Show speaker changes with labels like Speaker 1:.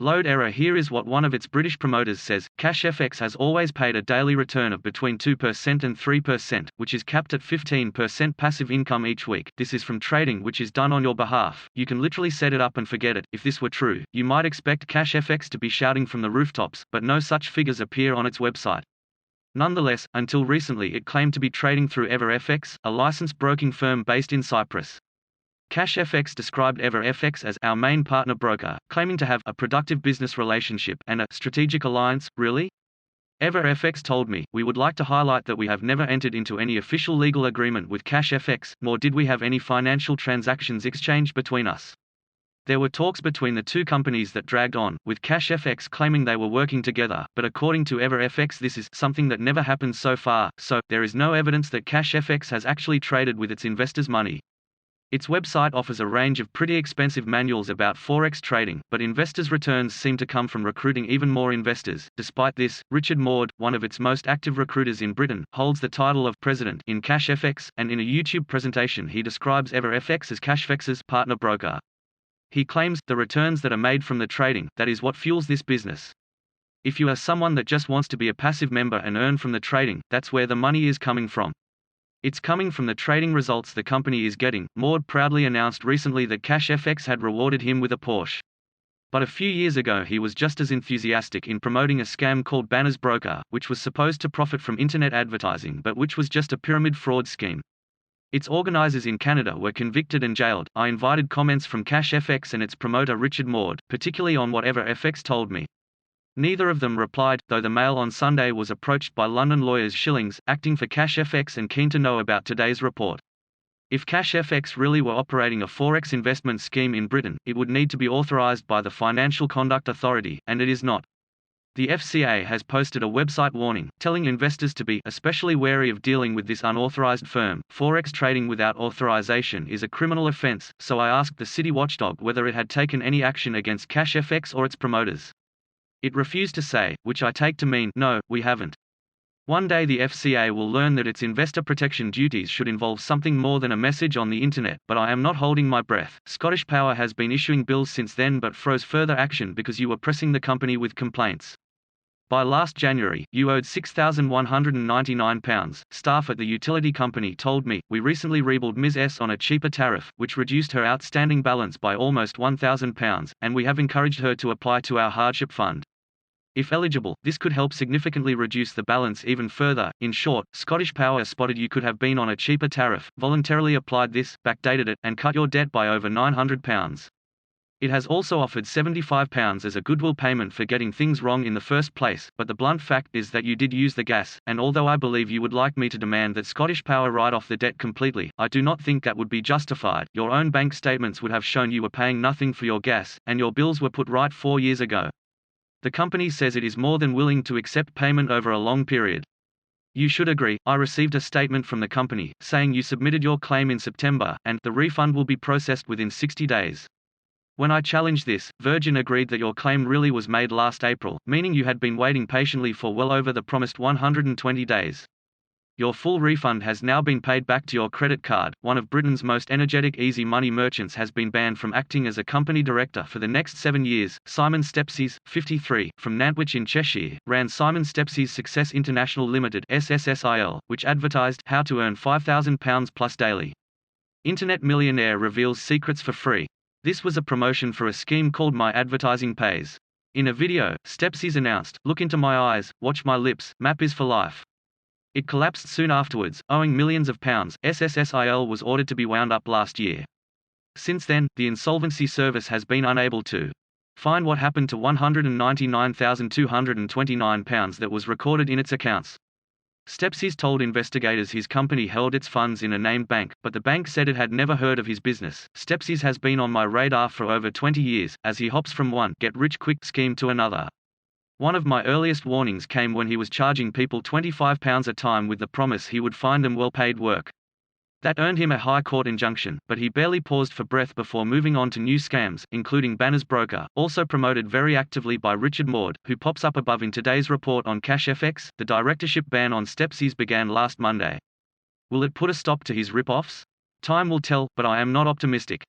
Speaker 1: Load error. Here is what one of its British promoters says: CashFX has always paid a daily return of between 2% and 3%, which is capped at 15% passive income each week. This is from trading which is done on your behalf. You can literally set it up and forget it. If this were true, you might expect CashFX to be shouting from the rooftops, but no such figures appear on its website. Nonetheless, until recently it claimed to be trading through ErrorFX, a licensed broking firm based in Cyprus. CashFX described ErrorFX as our main partner broker, claiming to have a productive business relationship and a strategic alliance. Really? ErrorFX told me, we would like to highlight that we have never entered into any official legal agreement with CashFX, nor did we have any financial transactions exchanged between us. There were talks between the two companies that dragged on, with CashFX claiming they were working together, but according to ErrorFX this is something that never happened so far, so there is no evidence that CashFX has actually traded with its investors' money. Its website offers a range of pretty expensive manuals about forex trading, but investors' returns seem to come from recruiting even more investors. Despite this, Richard Maud, one of its most active recruiters in Britain, holds the title of president in CashFX, and in a YouTube presentation he describes ErrorFX as CashFX's partner broker. He claims, the returns that are made from the trading, that is what fuels this business. If you are someone that just wants to be a passive member and earn from the trading, that's where the money is coming from. It's coming from the trading results the company is getting. Maud proudly announced recently that CashFX had rewarded him with a Porsche. But a few years ago he was just as enthusiastic in promoting a scam called Banner's Broker, which was supposed to profit from internet advertising but which was just a pyramid fraud scheme. Its organizers in Canada were convicted and jailed. I invited comments from CashFX and its promoter Richard Maud, particularly on whatever FX told me. Neither of them replied, though the Mail on Sunday was approached by London lawyers Shillings, acting for CashFX and keen to know about today's report. If CashFX really were operating a forex investment scheme in Britain, it would need to be authorized by the Financial Conduct Authority, and it is not. The FCA has posted a website warning, telling investors to be especially wary of dealing with this unauthorized firm. Forex trading without authorization is a criminal offense, so I asked the city watchdog whether it had taken any action against CashFX or its promoters. It refused to say, which I take to mean, no, we haven't. One day the FCA will learn that its investor protection duties should involve something more than a message on the internet, but I am not holding my breath. Scottish Power has been issuing bills since then but froze further action because you were pressing the company with complaints. By last January, you owed £6,199. Staff at the utility company told me, we recently rebilled Ms. S on a cheaper tariff, which reduced her outstanding balance by almost £1,000, and we have encouraged her to apply to our hardship fund. If eligible, this could help significantly reduce the balance even further. In short, Scottish Power spotted you could have been on a cheaper tariff, voluntarily applied this, backdated it, and cut your debt by over £900. It has also offered £75 as a goodwill payment for getting things wrong in the first place, but the blunt fact is that you did use the gas, and although I believe you would like me to demand that Scottish Power write off the debt completely, I do not think that would be justified. Your own bank statements would have shown you were paying nothing for your gas, and your bills were put right 4 years ago. The company says it is more than willing to accept payment over a long period. You should agree. I received a statement from the company, saying you submitted your claim in September, and the refund will be processed within 60 days. When I challenged this, Virgin agreed that your claim really was made last April, meaning you had been waiting patiently for well over the promised 120 days. Your full refund has now been paid back to your credit card. One of Britain's most energetic easy money merchants has been banned from acting as a company director for the next 7 years. Simon Stepsies, 53, from Nantwich in Cheshire, ran Simon Stepsies Success International Limited (SSSIL), which advertised how to earn £5,000 plus daily. Internet millionaire reveals secrets for free. This was a promotion for a scheme called My Advertising Pays. In a video, Stepsies announced, "Look into my eyes, watch my lips, map is for life." It collapsed soon afterwards, owing millions of pounds. SSSIL was ordered to be wound up last year. Since then, the insolvency service has been unable to find what happened to £199,229 that was recorded in its accounts. Stepsies told investigators his company held its funds in a named bank, but the bank said it had never heard of his business. Stepsies has been on my radar for over 20 years, as he hops from one get-rich-quick scheme to another. One of my earliest warnings came when he was charging people £25 a time with the promise he would find them well-paid work. That earned him a High Court injunction, but he barely paused for breath before moving on to new scams, including Banner's Broker, also promoted very actively by Richard Maud, who pops up above in today's report on CashFX. The directorship ban on Stepsies began last Monday. Will it put a stop to his rip-offs? Time will tell, but I am not optimistic.